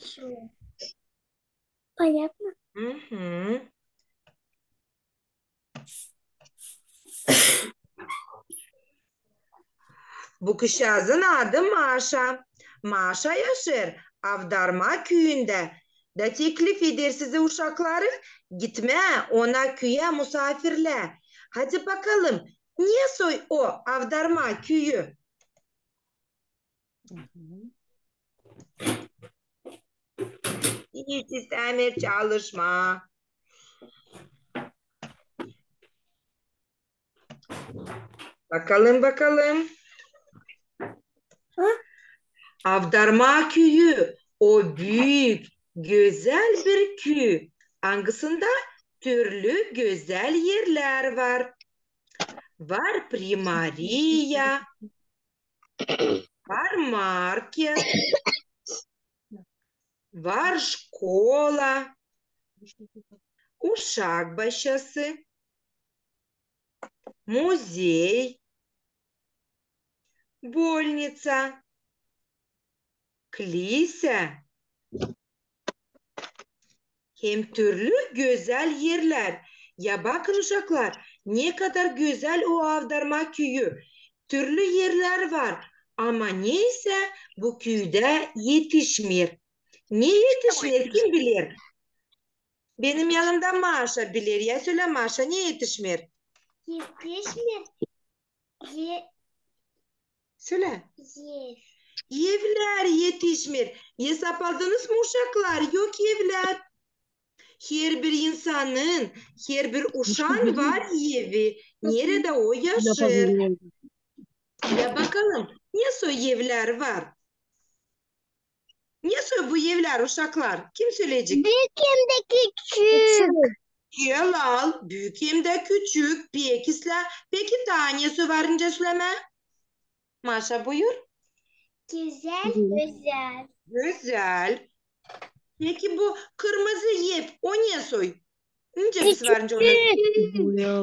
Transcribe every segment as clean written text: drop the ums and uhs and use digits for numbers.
Şu. Понятно? Hı. Bu kızcağızın adı Maşa. Maşa yaşar Avdarma köyünde. Da teklif eder size uşakları gitme ona köye misafirle. Hadi bakalım niye soy o Avdarma köyü? Hiç istemir çalışma. Bakalım. Ha? Avdarma köyü o büyük güzel bir köy. Hangisinde türlü güzel yerler var. Var primariya, var market, var şkola, uşak başası, muzey, больница, kilise. Hem türlü güzel yerler. Ya bakın uşaklar, ne kadar güzel o Avdarma köyü. Türlü yerler var. Ama neyse bu köyde yetişmiyor. Niye yetişmiyor kim bilir? Benim yanımda Maşa bilir. Ya söyle Maşa niye yetişmiyor? Yetişmiyor. Söyle. Yes. Evler yetişmiyor. Hesap aldınız mı uşaklar? Yok evler. Her bir insanın, her bir uşağın var evi. Nerede o yaşır? Ya bakalım. Niye evler var? Niye bu evler uşaklar? Kim söyleyecek? Büyük hem de küçük. Gel al. Büyük hem de küçük. Peki tanesi varınca söyleme. Maşa buyur. Güzel. Güzel. Peki bu kırmızı ev o niye soy? Önce biz Küçük. varınca ona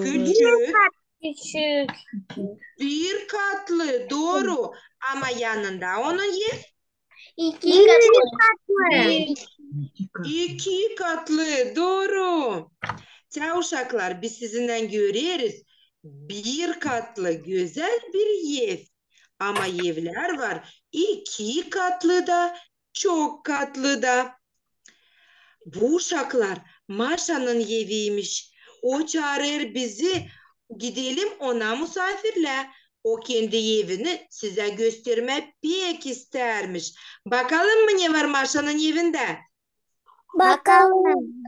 küçük. Küçük. Bir katlı doğru ama yanında onun ev İki katlı. iki katlı doğru. Ya uşaklar biz sizinle görüyoruz. Bir katlı güzel bir ev. Ama evler var. İki katlı da çok katlı da. Bu uşaklar Maşa'nın eviymiş. O çağırır bizi. Gidelim ona misafirle. O kendi evini size göstermek pek istermiş. Bakalım mı ne var Maşa'nın evinde? Bakalım.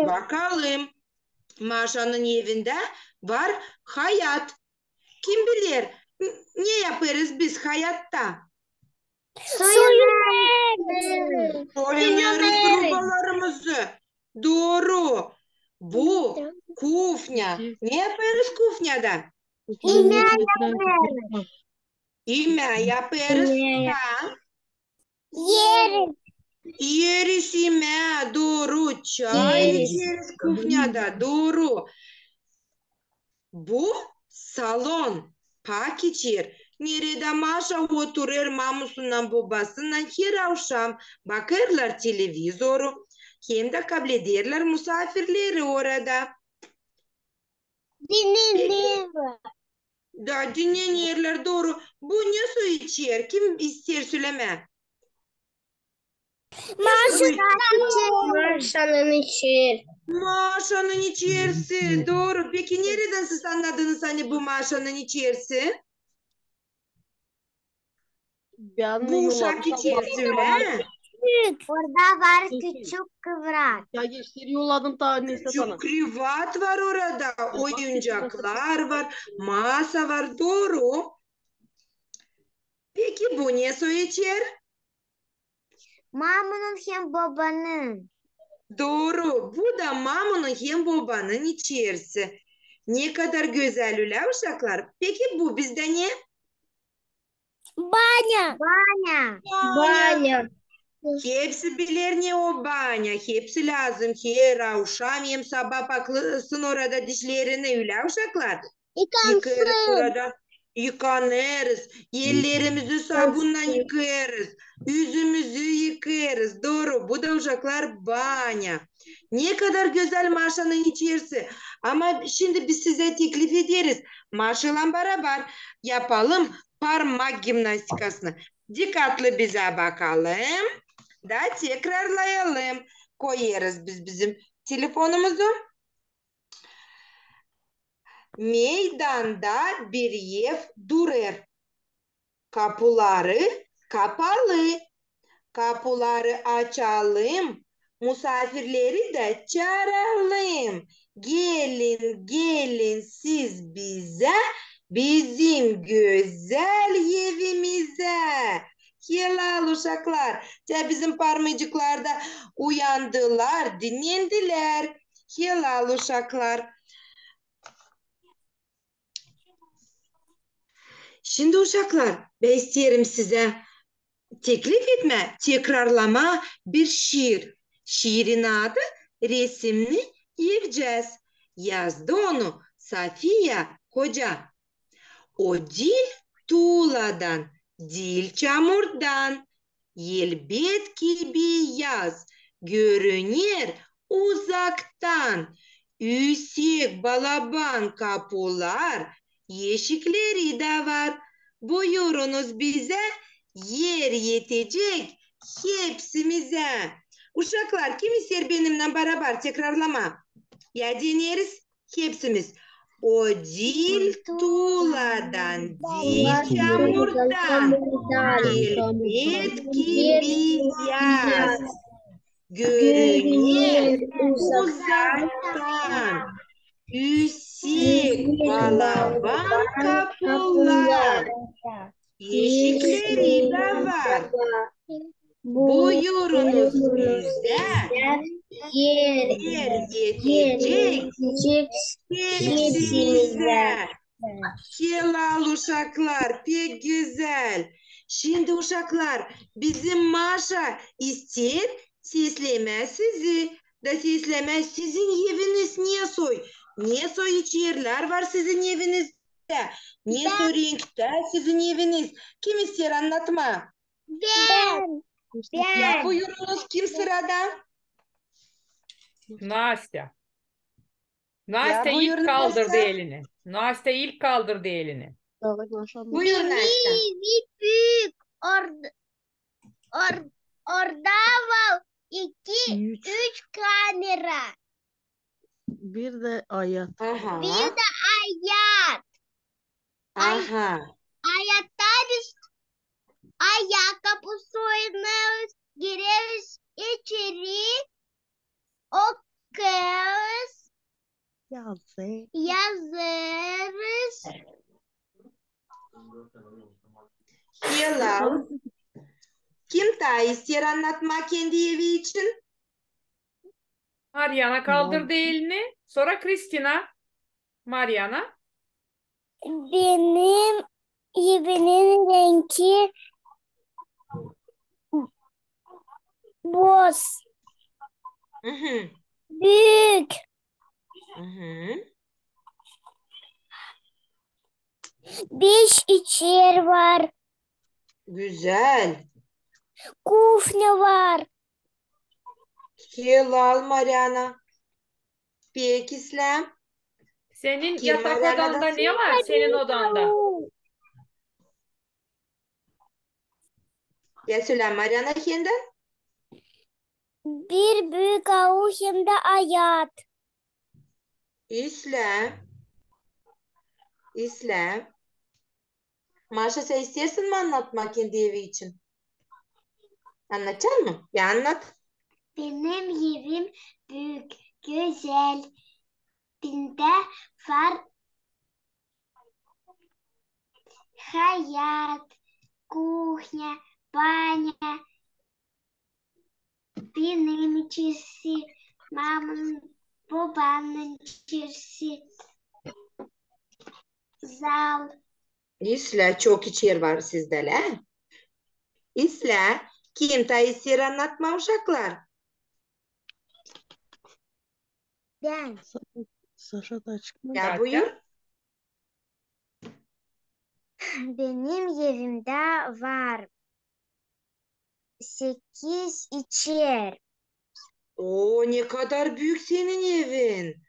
Bakalım. Maşa'nın evinde var hayat. Kim bilir ne yaparız biz hayatta? Soyunuruz. Soyunuyoruz rubalarımızı. Doğru. Bu kufnya. Ne yaparız kufnyada? İme yaparız. Ha? Yeriz. Yeriz ime. Doğru. Çay içeriz kufnyada. Doğru. Bu salon. Pak içer. Nerede Maşa oturur mamusundan babasından her akşam bakarlar televizoru. Hem de kabul ederler misafirleri orada. Dinleyelim. Da dinleyenler doğru. Bu ne su içer? Kim ister söyleme. Maşanın içir. Maşanın içerisi. Doğru. Peki nereden siz anladınız hani bu maşanın içerisi? Bu uşak içerisi öyle he? Orada var küçük kıvrak. Ya geçleri yolladım ta neyse sana. Küçük krivat var orada. Oyuncaklar var. Masa var. Doğru. Peki bu ne su içer? Mamunun hem babanın. Doğru. Bu da mamunun hem babanın içerisi. Ne kadar güzel öyle uşaklar. Peki bu bizde ne? Banya. Banya. Hepsi bilir ne o banya. Hepsi lazım. Her akşam hem sabah bakılsın orada dişlerini öyle uşaklar. Yıkarız orada. Yıkanırız. Ellerimizi sabunla yıkarız. Yüzümüzü yıkarız. Doğru. Yok, bu da uşaklar banya. Ne kadar güzel Maşa'nın içerisi. Ama şimdi biz size teklif ederiz. Maşa'yla beraber yapalım parmak jimnastikasını. Dikkatli bize bakalım. Da tekrarlayalım. Koyarız biz bizim telefonumuzu. Meydanda bir ev durur. Kapıları kapalı. Kapıları açalım. Misafirleri de çağıralım. Gelin gelin siz bize, bizim güzel evimize. Helal uşaklar. Ya bizim parmacıklar da uyandılar, dinlendiler. Helal uşaklar. Şimdi uşaklar, ben isterim size teklif etme, tekrarlama bir şiir. Şiirin adı Resimli Yiyeceğiz. Yazdı onu Safiye Koca. O dil tuğladan, dil çamurdan, elbet gibi yaz, görünür uzaktan. Yüksek balaban kapılar, yeşikleri de var. Buyurunuz bize, yer yetecek hepsimize. Uşaklar, kim ister benimle beraber tekrarlama? Ya deneriz hepsimiz. O dil tuğladan, dil çamurdan, elbet ki bir yaz, görünür uzaktan, yüksek balaban kapılar, yeşikleri de var. Buyurunuz bize, yer yetecek hepsimize. Helal uşaklar, pek güzel. Şimdi uşaklar, bizim Maşa ister sesleme sizi. Da sesleme sizin eviniz niye soy? Niye soy içerler var sizin evinizde? Niye soy renkte sizin eviniz? Kim ister anlatma? Ben. Ya buyurunuz, kim sırada? Nastya. Ya Nastya buyur ilk kaldırdı Nastya. elini. Nastya ilk kaldırdı elini. Buyur Nastya. Büyük orada var üç kamera. Bir de ayat. Aha. Bir de hayat. Aha. Hayatta biz kapısına gireriz içeri. O kız yazarız. Helal. Kim daha ister anlatma kendi evi için? Mariana kaldırdı elini. Sonra Kristina. Mariana. Benim evimin rengi boz, Hı hı. büyük, Hı hı. 5 içer var, Güzel. kufne var. Helal Mariana. Peki İslam. Senin Kim yatak Mariana'dan odanda ne var senin odanda? Ya söyle Mariana kendi. Bir büyük avuç hem de hayat. İslam. İslam. Maşa sen istersin mi anlatma kendi evi için? Anlatacak mı? Ya anlat. Benim evim büyük, güzel. Binde var hayat, kухня, баня. Benim içerisi, mamamın, babanın içerisi, zal. İsla çok içer var sizde la. İsla kim ta ister anlatma uşaklar. Ben. Saşa da çıkmaz. Ya Katya. buyur. Benim evimde var 8 içer. Oo, ne kadar büyük senin evin.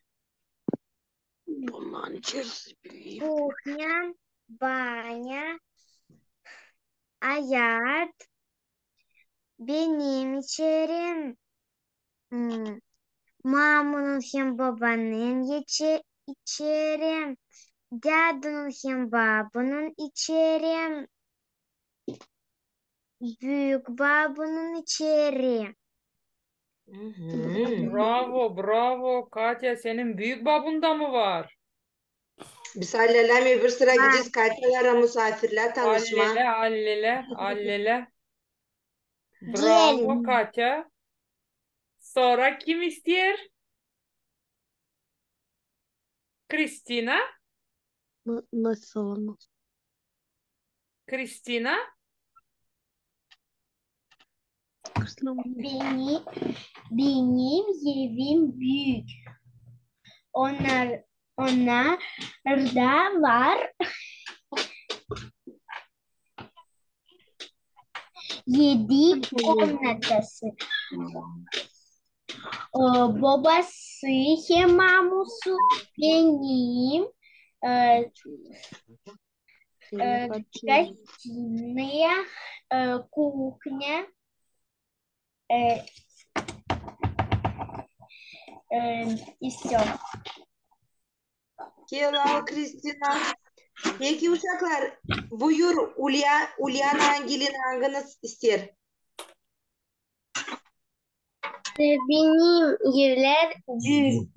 Bunların içerisi büyük. Kuhня, banyo, hayat, benim içerim. Мамонun hem babanın içerim. Dadının hem babanın içerim. Büyük babanın içerim. Hı hı. Bravo, bravo. Katya, senin büyük babunda mı var? Biz halleler öbür sıra Var. gideceğiz. Kaytalara misafirler tanışma. Allele, allele, allele. Bravo Gelin. Katya. Sonra kim ister? Kristina. Nasıl olmaz? Kristina. Benim evim büyük. Onlarda var 7 komnatası. Babası hem mamusu benim гостиная, кухня, и все. Hello Kristina. Peki uşaklar, buyur Ulyana hangilin hanginiz ister? Benim evler büyük.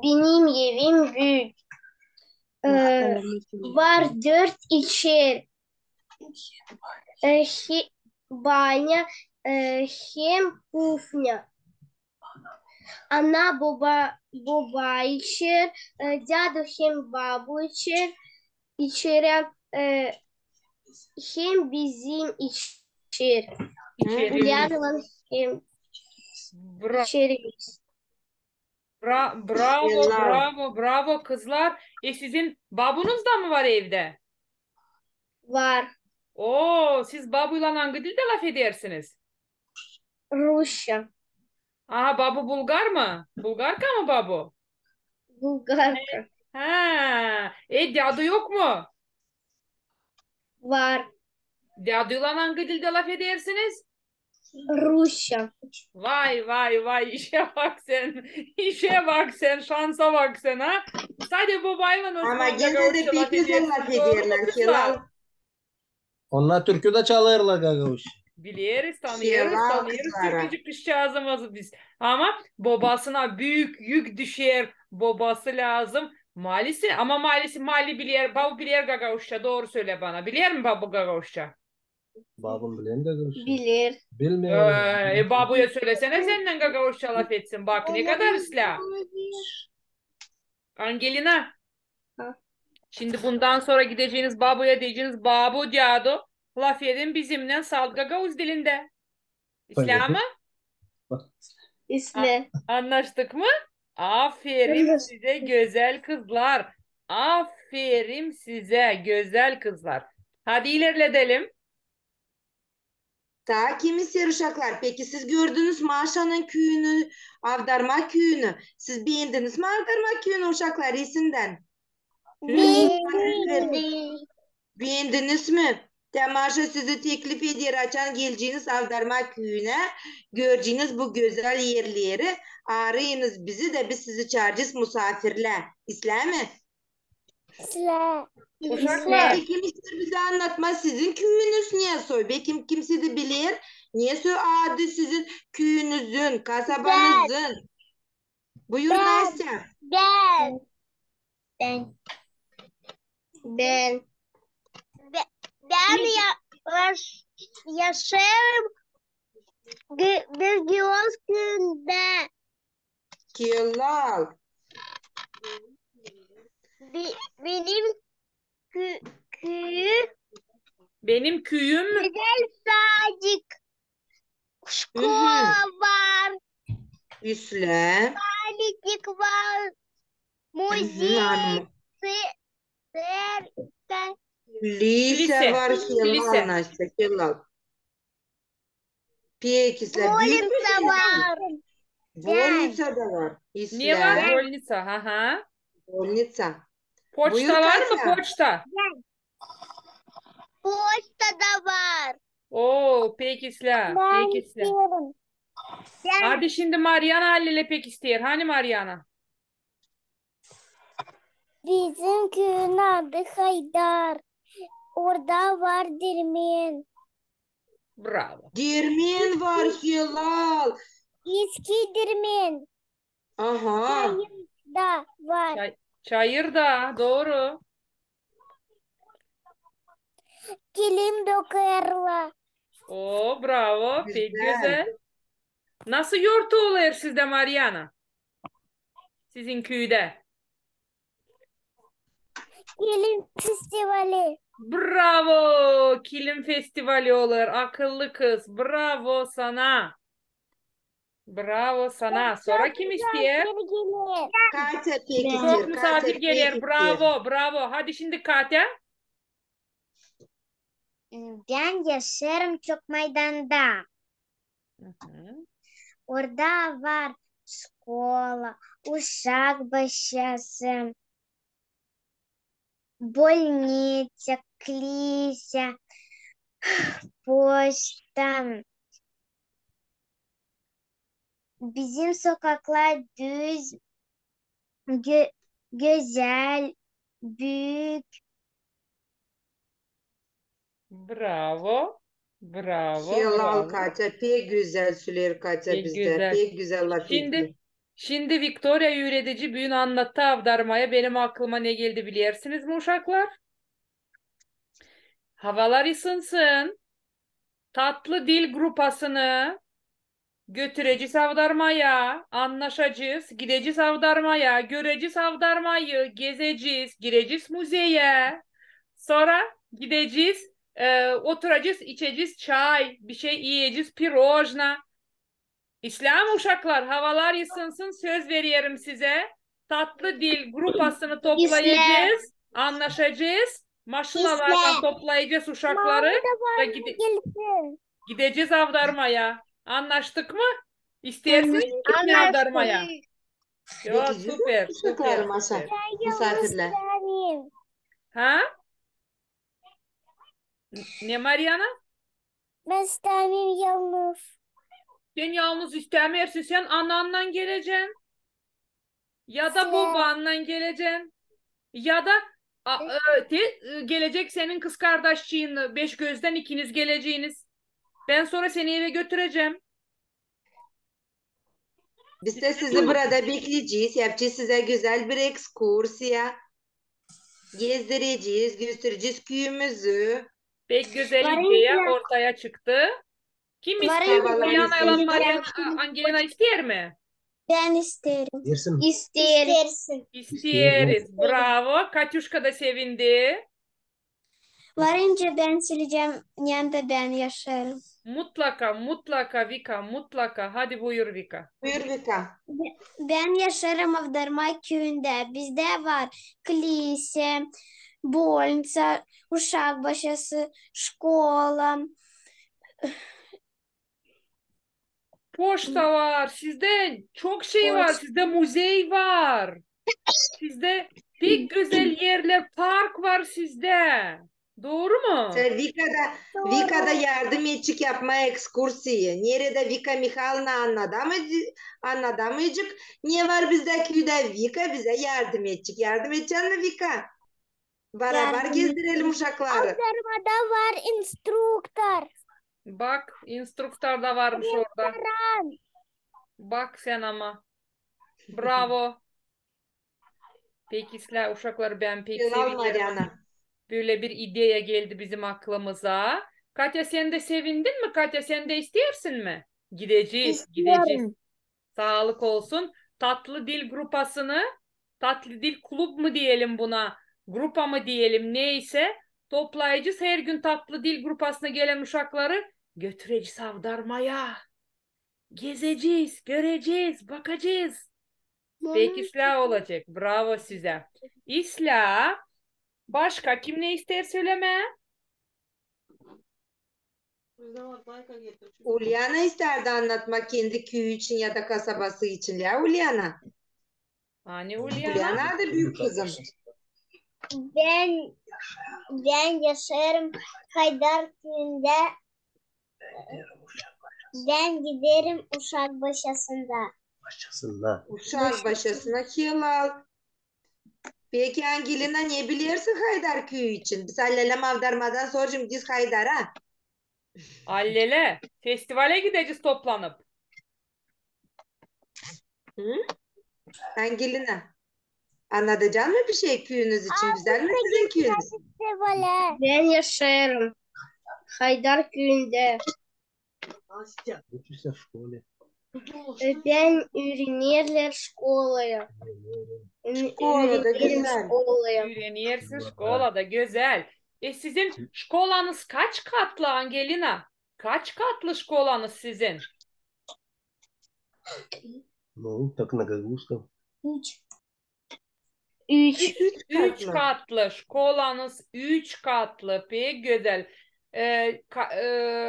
Benim evim büyük. Var 4 içer. Баня, hem кухня. Ana baba içer. Dadu hem babu içer. İçerim. Hem bizim içer. İçerimiz. Ulyana'nın hem Bra içeriz. bravo, Hello. bravo, bravo kızlar. Sizin babunuz da mı var evde? Var. Oo, siz babuyla hangi dilde laf edersiniz? Rusya. Aha, babu Bulgar mı? Bulgarka mı babu? Bulgarka. Ha, dadu yok mu? Var. Daduyla hangi dilde laf edersiniz? Rusya. Vay vay vay, işe bak sen. İşe bak sen, şansa bak sen ha. Sadece babayla Ama Osmanlıca gene de Gavuşça laf pek güzel laf edersiniz. Doğru mu ederler. kızlar? Helal. Onlar türkü de çalarlar Gagavuş. Biliriz, tanıyoruz, Helal tanıyoruz kızlara. türkücü kızcağızımızı biz. Ama babasına büyük yük düşer, babası lazım. Malisi, ama mali bilir, babu bilir Gagavuşça, doğru söyle bana. Bilir mi babu Gagavuşça? Babam bilen de Gagavuş. Bilir. Bilmiyorum. Babuya söylesene senden Gagavuşça laf etsin. Bak ne kadar ıslah. Angelina. Ha. Şimdi bundan sonra gideceğiniz babuya diyeceğiniz babu diyadu. Laf edin bizimle salt Gagavuz dilinde. İslam'ı İsle. anlaştık mı? Aferin size güzel kızlar. Aferin size güzel kızlar. Hadi ilerleyelim. Ta kimi uşaklar. Peki siz gördünüz mü Aşa'nın köyünü, Avdarma köyünü? Siz beğendiniz mi Avdarma köyünü uşaklar iyisinden? Beğendiniz mi? Temaşa sizi teklif eder açan geleceğiniz Avdarma köyüne. Göreceğiniz bu güzel yerleri. Arayınız bizi de biz sizi çağıracağız misafirle. İslam mı? Uşaklar. Peki kim ister bize anlatma sizin köyünüz niye soy? Belki kimse de bilir. Niye soy adı sizin köyünüzün, kasabanızın? Buyur Nasya. Ben. Yaşarım Gürgüvoz köyünde. Kelal. Benim köyüm Benim köyüm güzel sadece şkola var, İslam. panik var, müzik Lise Lise. var Kelal Lise. Nasya. Kelal. Peki İsla. Büyük mü Bolnica sizin? var. Bolnica da var. Ne var? İsla. Bolnica. Ha ha. Bolnica. Poçta Buyur var mı? Katya. Poçta. Poçta da var. Oo, peki İsla. Peki İsla. Gel. Hadi şimdi Mariana Halil'e pek ister. Hani Mariana? Bizim köyün adı Haydar. Orada var dirmen. Bravo. Dirmen var Hilal. Eski dirmen. Aha. Da var. Çayırda. Doğru. Kilim dokarla. Oo, bravo. Pek Güzel. güzel. Nasıl yoğurt oluyor sizde Mariana? Sizin köyde. Kilim festivali. Bravo. Kilim festivali olur. Akıllı kız. Bravo sana. Bravo sana. Sonra kim istiyor? Katya pek Ben. Çok istiyor. misafir Katya pek gelir. istiyor. Bravo. Bravo. Hadi şimdi Katya. Ben yaşarım çok meydanda. Hı hı. Orada var школа, ушак başası, больница, клися, poçta. Bizim sokaklar düz, güzel, büyük. Bravo. Bravo. Hilal Bravo. Katya pek güzel söyler Katya Pek bizde. güzel. Pek güzel laf Şimdi ediyor. şimdi Victoria öğretici büyün anlattı avdarmaya. Benim aklıma ne geldi bilirsiniz mi uşaklar? Havalar ısınsın. Tatlı dil grupasını götüreceğiz avdarmaya. Anlaşacağız. Gideceğiz avdarmaya. Göreceğiz avdarmayı. Gezeceğiz. Gireceğiz müzeye. Sonra gideceğiz. Oturacağız. içeceğiz çay. Bir şey yiyeceğiz. Pirojna. İslam uşaklar, havalar ısınsın, söz veriyorum size. Tatlı dil grupasını toplayacağız, anlaşacağız. Maşınalardan toplayacağız uşakları ve gideceğiz avdarmaya. Anlaştık mı? İsterseniz gitme avdarmaya. Yo, Bekleyeceğiz mi süper, uşaklar süper, Maşa? süper. Misafirler. Ha? Ne Mariana? Ben istemem yalnız. Sen yalnız istemiyorsun, sen ananla geleceksin. Ya da babanla geleceksin. Ya da gelecek senin kız kardeşçiğin, beş gözden ikiniz geleceğiniz. Ben sonra seni eve götüreceğim. Biz de sizi burada bekleyeceğiz. Yapacağız size güzel bir ekskursiya. Gezdireceğiz, göstereceğiz köyümüzü. Pek güzel Varınca- idea ortaya çıktı. Kim istiyor? Havalar Mariana ile ısınsın. Mariana, Angelina ister mi? Ben isterim. Dersin mi? İsterim. İsteriz. Bravo. Katyuşka da sevindi. Varınca ben sileceğim. Yanında ben yaşarım. Mutlaka, mutlaka Vika, mutlaka. Hadi buyur Vika. Buyur Vika. Ben yaşarım Avdarma köyünde. Bizde var kilise, больница, uşak başası, şkola. Poşta var. Sizde çok şey var. Sizde müze var. Sizde pek güzel yerler, park var sizde. Doğru mu? Vika'da yardım edecek yapma ekskursiyi. Nerede Vika Mihайловна anlatamayacak. Ne var bizde köyde? Vika bize yardım edecek. Yardım edecek mi Vika? Beraber Yardım gezdirelim uşakları. Avdarmada var instruktor. Bak, instruktör da varmış orada. Bak sen ama. Bravo. Peki Sıla, uşakları ben pek Hilal seviyorum. Mariana. Böyle bir idea geldi bizim aklımıza. Katya sen de sevindin mi? Katya sen de istersin mi? Gideceğiz, gideceğiz. Sağlık olsun. Tatlı dil grupasını, tatlı dil kulüp mü diyelim buna, grupa mı diyelim neyse toplayacağız. Her gün tatlı dil grupasına gelen uşakları götüreceğiz avdarmaya. Gezeceğiz, göreceğiz, bakacağız. Peki İsla olacak. Bravo size. İsla, başka kim ne ister söyleme? Ulyana isterdi anlatmak kendi köyü için ya da kasabası için ya Ulyana. Hani Ulyana? Ulyana da büyük kızım. Ben yaşarım Haydarköy'ünde. Ben giderim Uşakbaşı'nda. Başçasında. Uşak başısına Hilal. Peki Angelina ne biliyorsun Haydar köyü için? Biz Allelem avdarmadan soracağım biz Haydar'a. Allele. Festivale gideceğiz toplanıp. Hı? Angelina. Anlatacak mı bir şey köyünüz için? Güzel mi sizin köyünüz? Ben yaşarım Haydarköy'ünde. Учишься в школе. Ben ürünlerler şkolaya. Şkolada güzel. Şkolaya. Öğrenirsin şkolada. Güzel. Sizin şkolanız kaç katlı Angelina? Kaç katlı şkolanız sizin? Ну, так на гагаузском. Üç. Üç Üç katlı. katlı. Şkolanız üç katlı. Pek güzel.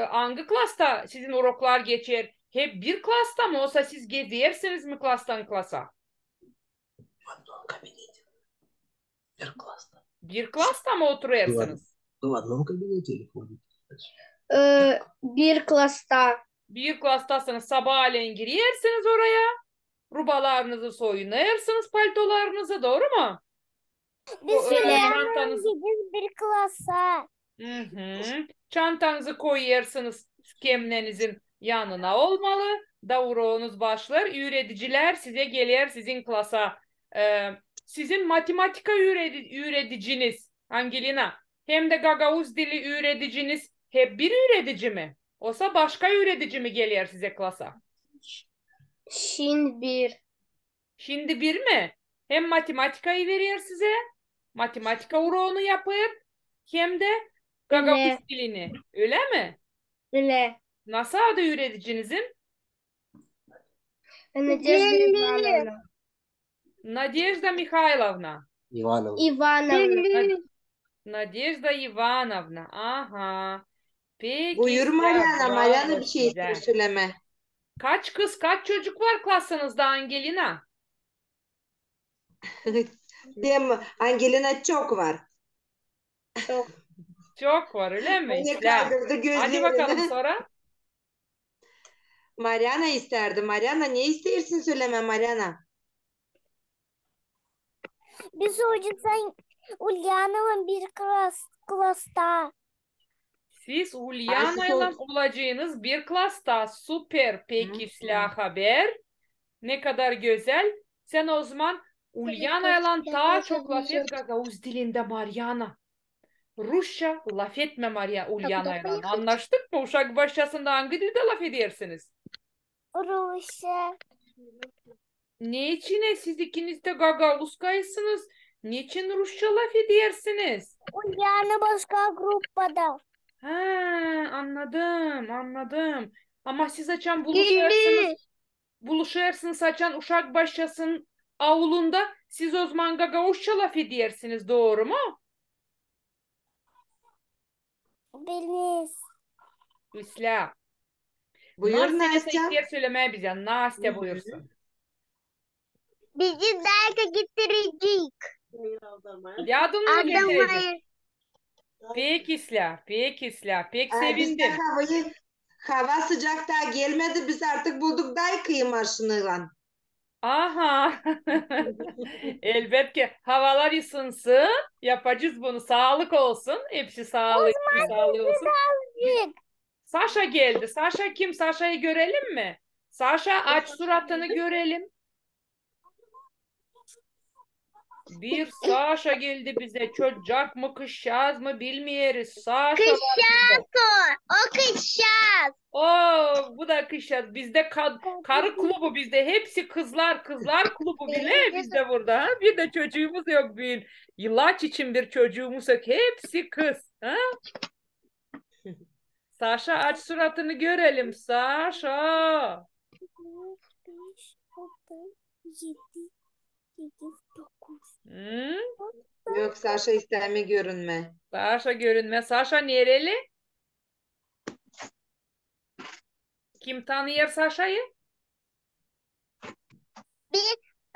Hangi klasta sizin uroklar geçer? Hep bir klasta mı? Olsa siz gidersiniz mi klastan klasa? В одном кабинете. Первый класс. Bir klasta mı oturuyorsunuz? В одном кабинете или ходите? Bir klasta. Bir klastasınız. Sabahleyin girersiniz oraya. Rubalarınızı soyunarsınız, paltolarınızı. Doğru mu? Biz Çantanızı, bir klasa. çantanızı koyarsınız kemlenizin yanına olmalı. Davronuz başlar. Öğreticiler size gelir sizin klasa. Sizin matematika öğreticiniz Angelina. Hem de Gagavuz dili öğreticiniz hep bir öğretici mi? Olsa başka öğretici mi gelir size klasa? Şimdi bir. Şimdi bir mi? Hem matematikayı veriyor size, matematika uğrağını yapıyor, hem de Gagavuz dilini. Öyle mi? Öyle. Nasıl adı öğreticinizin? Nadежда Ивановна. Nadejda Mikhailovna. Ивановна. Ивановна. Nadejda Ivanovna. Aha. Peki. Buyur Mariana. bravo Mariana bir şey size. söyleme. Kaç kız, kaç çocuk var klasınızda Angelina? Değil mi? Angelina çok var. Çok var öyle mi? Beni İslam. kaldırdı Hadi bakalım gözlerini. sonra. Mariana isterdi. Mariana ne istersin söyleme Mariana. Biz hocam Ulyana'nın bir klasta. Siz Ulyana'yla olacağınız bir klasta. Süper. Peki silah haber. Ne kadar güzel. Sen o zaman Ulyana'yla daha çok laf et Gagavuz dilinde Mariana. Rusça laf etme Ulyana'yla. Anlaştık mı? Uşak başçasında hangi dilde laf edersiniz? Rusya. Niçin siz ikiniz de Gagavuzkaysınız? Niçin Rusça laf edersiniz? Ulyana başka gruppada. Ha, anladım. Ama siz açan buluşarsınız açan Uşak başçasının avlunda siz o zaman Gagavuzça laf edersiniz. Doğru mu? Biliriz. İsla. Buyur Nastya Nastya. tekrar söylemeye bize. Nastya buyursun. Bizi derse getirecek. Yardımını getirecek. Peki İsla. Pek sevindim. Hava sıcak daha gelmedi. Biz artık bulduk daha kıyım aşınıyla. Aha. Elbette havalar ısınsın. Yapacağız bunu. Sağlık olsun. Hepsi sağlık olsun. Saşa geldi. Saşa kim? Saşa'yı görelim mi? Saşa aç suratını görelim. Bir Saşa geldi bize. Çocuk mu kışyaz mı bilmiyoruz. Saşa var bizde. O kışa. Oo, bu da kışyaz. Bizde karı klubu bizde. Hepsi kızlar klubu bile bizde burada. Ha? Bir de çocuğumuz yok. Bir yılaç için bir çocuğumuz yok. Hepsi kız. Ha? Saşa aç suratını görelim. Saşa. 5, 6, 7, 8, 9. Hı? Yok Saşa isteme görünme. Saşa görünme. Saşa nereli? Kim tanıyor Saşa'yı?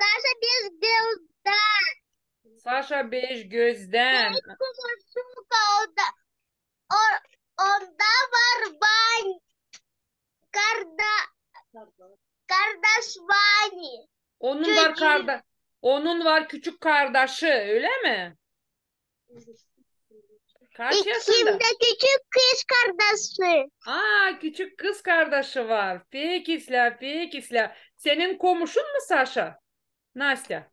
Sasha bir gözden. Saşa beş gözden. Kumursuka onda var kardeş Vani. Onun var Çocuğu. Onun var küçük kardeşi, öyle mi? Kaç yaşında? İkimde küçük kız kardeşi. Aa, küçük kız kardeşi var. Peki İsla, peki İsla. Senin komşun mu Saşa? Nastya.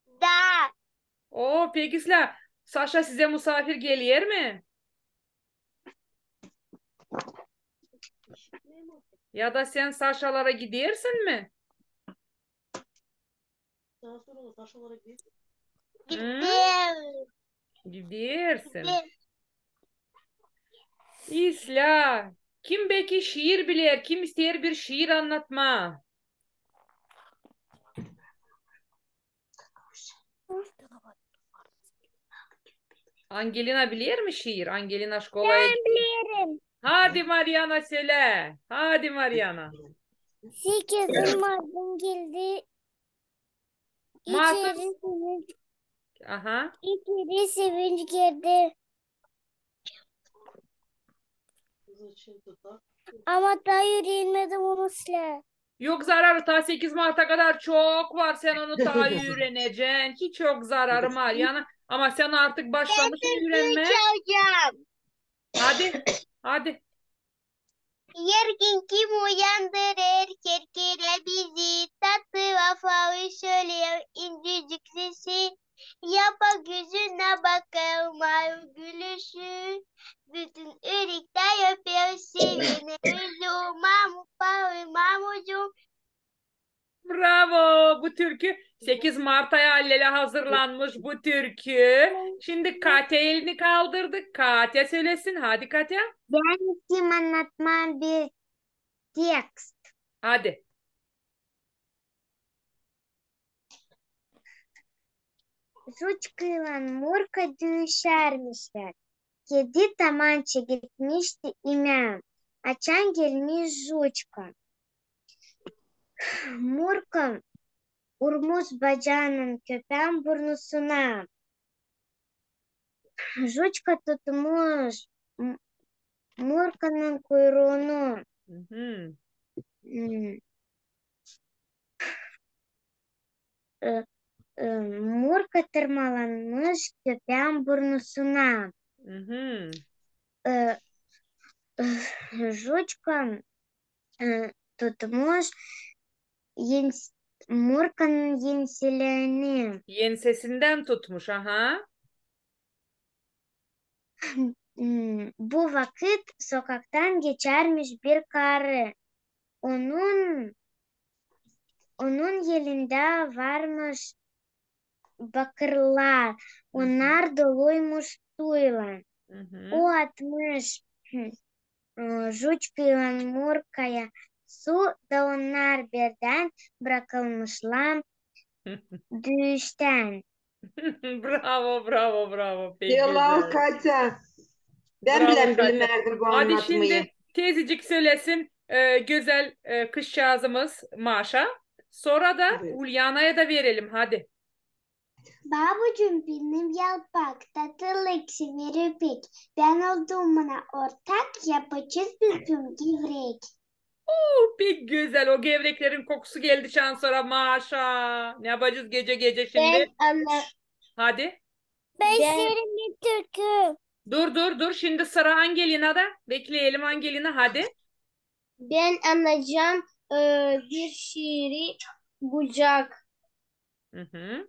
Da. Oo, peki İsla. Saşa size misafir geliyor mi? Ya da sen Saşalara gidersin mi? Hı? Gittim. Gidersin. Gittim. İsla. Kim belki şiir bilir? Kim ister bir şiir anlatma? Angelina bilir mi şiir? Angelina şkolaya Ben gitti. bilirim. Hadi Mariana söyle. Hadi Mariana. 8 Mart'ın geldi. Mart'ın. Aha. İçeri sevinç girdi. Ama daha yürüyemedim onu size. Yok zararı, ta 8 Mart'a kadar çok var, sen onu ta öğreneceksin. Hiç yok zararı Mariana. Ama sen artık başlamışsın öğrenmeye. Çalacağım. Hadi. Hadi. Yer kim uyandırır kerkere bizi tatlı vefalı söylüyor incecik sesi. Yapa gözüne bakar mavi gülüşü. Bütün ürükler öpüyor sevinir. Mamucum. Bravo. Bu türkü 8 Mart'a allele hazırlanmış bu türkü. Şimdi Katya elini kaldırdık. Katya söylesin. Hadi Katya. Ben kim anlatmam bir tekst. Hadi. Жучка Мурка düşermişler. Kedi tamanca gitmişti imam. Açan gelmiş Жучка. Murka vurmuş bacağının köpeğin burnusuna. Жучка tutmuş Murka'nın kuyruğunu. Hı hı. Hmm. Murka tırmalanmış köpeğin burnusuna. Hı hı. Жучка tutmuş Murka'nın yenselerini. Yensesinden tutmuş. Aha. Bu vakit sokaktan geçermiş bir karı. Onun elinde varmış bakırlar. Onlar doluymuş suyla. Hı hı. O atmış Жучкa'yla Murka'ya su da onlar birden bırakılmışlar düşten. Bravo, bravo, bravo. Pek Yalan güzel. Katya. Ben Bravo bile Katya. bilmezdim bu Hadi anlatmayı. şimdi teyzecik söylesin güzel kızcağızımız Maşa. Sonra da Evet. Ulyana'ya da verelim. Hadi. Babucum benim yalpak, tatlı ekşi bir öpek. Ben olduğumuna ortak yapacağız bütün gevrek. Pek güzel. O gevreklerin kokusu geldi şu an sonra Maşa. Ne yapacağız gece gece şimdi? Hadi. Ben senin bir türkü. Dur. Şimdi sıra Angelina'da. Bekleyelim Angelina. Hadi. Ben anlayacağım bir şiiri bucak. Hı hı.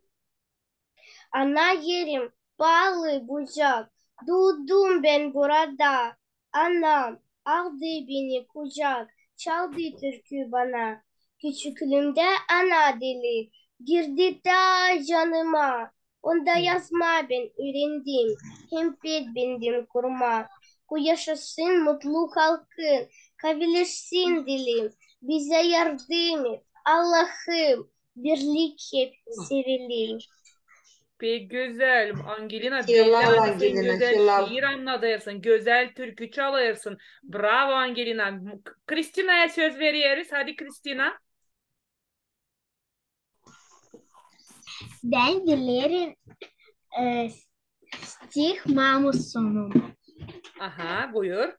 Ana yerim bağlı bucak. Doğdum ben burada. Anam aldı beni kucak. Çaldı türkü bana. Küçüklüğümde ana dili. Girdi da canıma. Onda yazma ben öğrendim. Hem bindim kurma. Bu yaşasın mutlu halkın. Kabilirsin dilim. Bize yardım et. Allah'ım birlik hep sevelim. Pek güzel. Angelina belli Hilal ama sen Angelina, güzel hilal. şiir anlatırsın. Güzel türkü çalırsın. Bravo Angelina. Kristina'ya söz veriyoruz. Hadi Kristina. Ben dilerim stih Mahmut sonu. Aha buyur.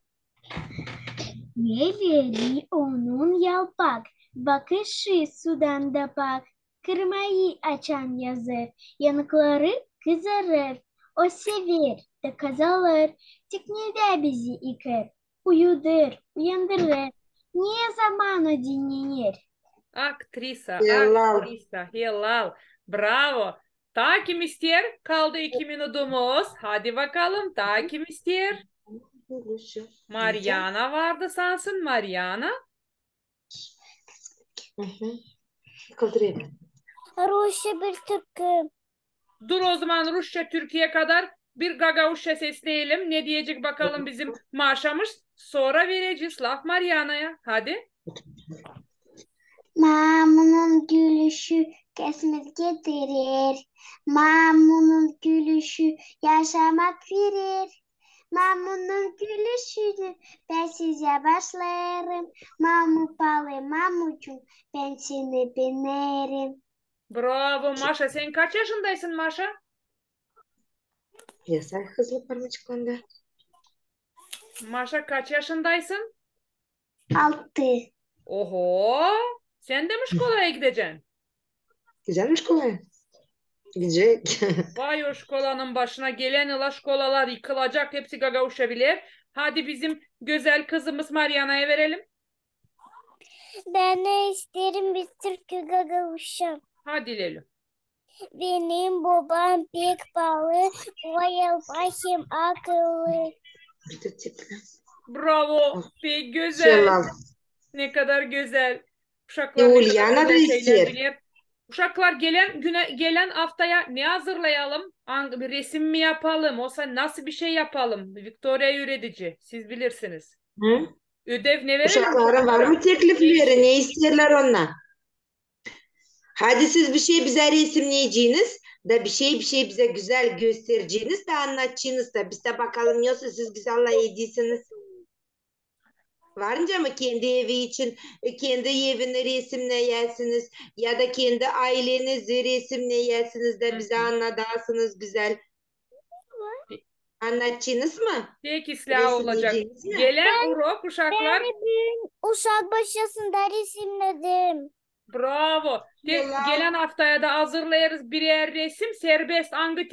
Neleri onun yalpak, bakışı sudan da bak, kırmayı açan yazır, yanıkları kızarır, o sever de kazalır, teknede bizi yıkar, uyudur, uyandırır, niye zamanı dinlenir? Aktrisa, Hilal. aktrisa, hilal. Bravo. Ta kim ister? Kaldı 2 minutumuz. Hadi bakalım. Ta kim ister? Mariana vardı sansın. Mariana. Kaldırayım. Rusya bir türkü. Dur o zaman Rusça Türkiye kadar bir Gagavuşça sesleyelim. Ne diyecek bakalım bizim Maşa'mış. Sonra vereceğiz laf Mariana'ya. Hadi. Mamunun gülüşü kesmez getirir. Mamunun gülüşü yaşamak verir. Mamunun gülüşünü ben size başlarım. Mamu palı mamucum ben seni binerim. Bravo Maşa. Sen kaç yaşındaysın Maşa? Yasal hızlı parmacıklandı. Maşa kaç yaşındaysın? 6. Oho. Sen de mi şkolaya gideceksin? Güzelmiş kolay. Gidecek. Vay o şkolanın başına gelen ila şkolalar yıkılacak. Hepsi gagavuşabilir. Hadi bizim güzel kızımız Mariana'ya verelim. Ben ne isterim bir türkü gagavuşum. Hadi Leyla. Benim babam pek pahalı, boyalı başım akıllı. Bir de tipli. Bravo. Pek güzel. Hilal. Ne kadar güzel. Uşaklar ne kadar Ulyana da güzel şeyler ister. bilir. Uşaklar gelen haftaya ne hazırlayalım? Bir resim mi yapalım? Olsa nasıl bir şey yapalım? Victoria Üretici. Siz bilirsiniz. Hı? Ödev ne verelim Uşaklara var mı teklifleri? Ne isterler onlar? Hadi siz bir şey bize resimleyeceğiniz da bir şey bize güzel göstereceğiniz de anlatacağınız da biz de bakalım yoksa siz güzel ediyorsunuz. Varınca mı kendi evi için kendi evini resimleyersiniz ya da kendi ailenizi resimleyersiniz de bize anlatarsınız güzel. Anlatacağınız mı? Tek ıslah olacak. Resimleyeceğiniz mi? Gelen urok uşaklar. Uşak başlasında resimledim. Bravo. Yalan. Gelen haftaya da hazırlayarız birer resim. Serbest angı